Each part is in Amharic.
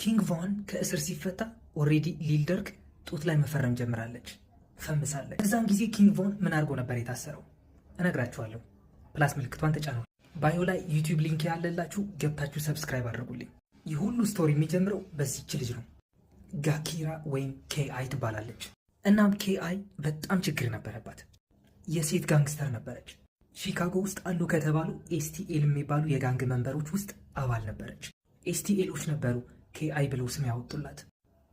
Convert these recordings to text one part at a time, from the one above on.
ኪንግ ቮን ከእስር ሲፈታ ኦሬዲ ሊል ደርግ ጡት ላይ መፈረም ጀምራለች፣ ፈምሳለች። በዛም ጊዜ ኪንግ ቮን ምን አድርጎ ነበር የታሰረው? እነግራችኋለሁ። ፕላስ ምልክቷን ተጫኑ። ባዮ ላይ ዩቲዩብ ሊንክ ያለላችሁ ገብታችሁ ሰብስክራይብ አድርጉልኝ። ይህ ሁሉ ስቶሪ የሚጀምረው በዚች ልጅ ነው። ጋኪራ ወይም ኬአይ ትባላለች። እናም ኬአይ በጣም ችግር ነበረባት። የሴት ጋንግስተር ነበረች። ሺካጎ ውስጥ አሉ ከተባሉ ኤስቲኤል የሚባሉ የጋንግ መንበሮች ውስጥ አባል ነበረች። ኤስቲኤሎች ነበሩ ኬአይ ብለው ስም ያወጡላት።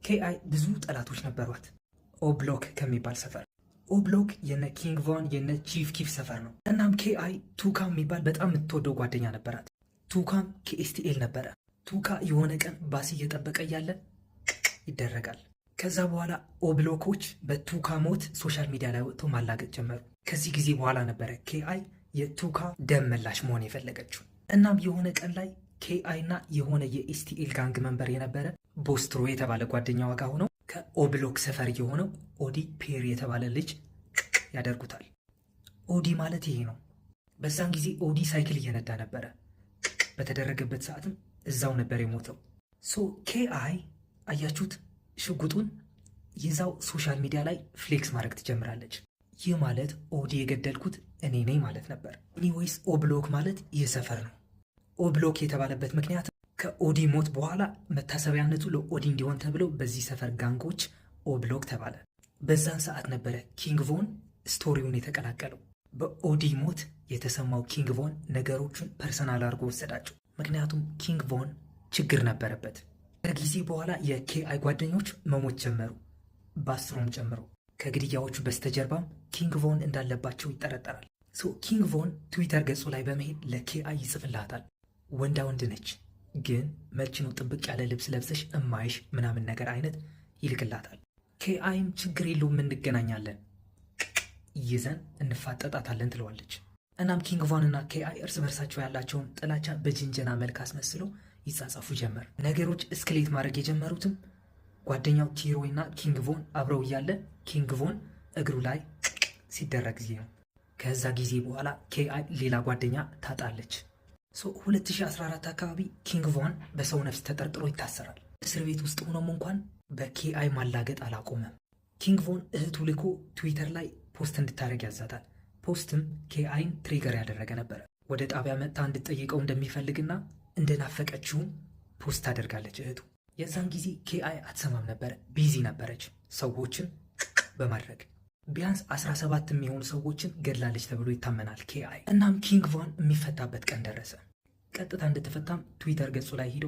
ኬአይ ብዙ ጠላቶች ነበሯት። ኦብሎክ ከሚባል ሰፈር። ኦብሎክ የነ ኪንግ ቮን የነ ቺፍ ኪፍ ሰፈር ነው። እናም ኬአይ ቱካም የሚባል በጣም የምትወደው ጓደኛ ነበራት። ቱካም ከኤስቲኤል ነበረ። ቱካ የሆነ ቀን ባስ እየጠበቀ እያለ ይደረጋል። ከዛ በኋላ ኦብሎኮች በቱካ ሞት ሶሻል ሚዲያ ላይ ወጥተው ማላገጥ ጀመሩ። ከዚህ ጊዜ በኋላ ነበረ ኬአይ የቱካ ደም መላሽ መሆን የፈለገችው። እናም የሆነ ቀን ላይ ኬአይ እና የሆነ የኤስቲኤል ጋንግ መንበር የነበረ ቦስትሮ የተባለ ጓደኛዋ ጋር ሆነው ከኦብሎክ ሰፈር የሆነው ኦዲ ፔሪ የተባለ ልጅ ያደርጉታል። ኦዲ ማለት ይሄ ነው። በዛን ጊዜ ኦዲ ሳይክል እየነዳ ነበረ። በተደረገበት ሰዓትም እዛው ነበር የሞተው። ሶ ኬአይ አያችሁት፣ ሽጉጡን ይዛው ሶሻል ሚዲያ ላይ ፍሌክስ ማድረግ ትጀምራለች። ይህ ማለት ኦዲ የገደልኩት እኔ ነኝ ማለት ነበር። ኤኒዌይስ ኦብሎክ ማለት ይህ ሰፈር ነው። ኦብሎክ የተባለበት ምክንያት ከኦዲ ሞት በኋላ መታሰቢያነቱ ለኦዲ እንዲሆን ተብለው በዚህ ሰፈር ጋንጎች ኦብሎክ ተባለ። በዛን ሰዓት ነበረ ኪንግ ቮን ስቶሪውን የተቀላቀለው። በኦዲ ሞት የተሰማው ኪንግ ቮን ነገሮቹን ፐርሰናል አድርጎ ወሰዳቸው። ምክንያቱም ኪንግ ቮን ችግር ነበረበት። ከጊዜ በኋላ የኬአይ ጓደኞች መሞት ጀመሩ፣ ባስትሮም ጨምሮ። ከግድያዎቹ በስተጀርባም ኪንግ ቮን እንዳለባቸው ይጠረጠራል። ኪንግ ቮን ትዊተር ገጹ ላይ በመሄድ ለኬአይ ይጽፍላታል። ወንዳ ወንድ ነች፣ ግን መልችኑ ጥብቅ ያለ ልብስ ለብሰሽ እማይሽ ምናምን ነገር አይነት ይልክላታል። ኬአይም ችግር የለውም እንገናኛለን፣ ይዘን እንፋጠጣታለን ትለዋለች። እናም ኪንግ ቮን እና ኬአይ እርስ በርሳቸው ያላቸውን ጥላቻ በጅንጀና መልክ አስመስለው ይጻጻፉ ጀመር። ነገሮች እስክሌት ማድረግ የጀመሩትም ጓደኛው ቲሮ እና ኪንግ ቮን አብረው እያለ ኪንግ ቮን እግሩ ላይ ሲደረግ ጊዜ ነው። ከዛ ጊዜ በኋላ ኬአይ ሌላ ጓደኛ ታጣለች። 2014 አካባቢ ኪንግ ቮን በሰው ነፍስ ተጠርጥሮ ይታሰራል። እስር ቤት ውስጥ ሆኖም እንኳን በኬአይ ማላገጥ አላቆመም። ኪንግ ቮን እህቱ ልኮ ትዊተር ላይ ፖስት እንድታደርግ ያዛታል። ፖስትም ኬአይን ትሪገር ያደረገ ነበረ። ወደ ጣቢያ መጥታ እንድትጠይቀው እንደሚፈልግና እንደናፈቀችውም ፖስት ታደርጋለች እህቱ። የዛን ጊዜ ኬአይ አትሰማም ነበረ፣ ቢዚ ነበረች ሰዎችን በማድረግ። ቢያንስ 17 የሚሆኑ ሰዎችን ገድላለች ተብሎ ይታመናል ኬአይ። እናም ኪንግ ቮን የሚፈታበት ቀን ደረሰ። ቀጥታ እንደተፈታም ትዊተር ገጹ ላይ ሄዶ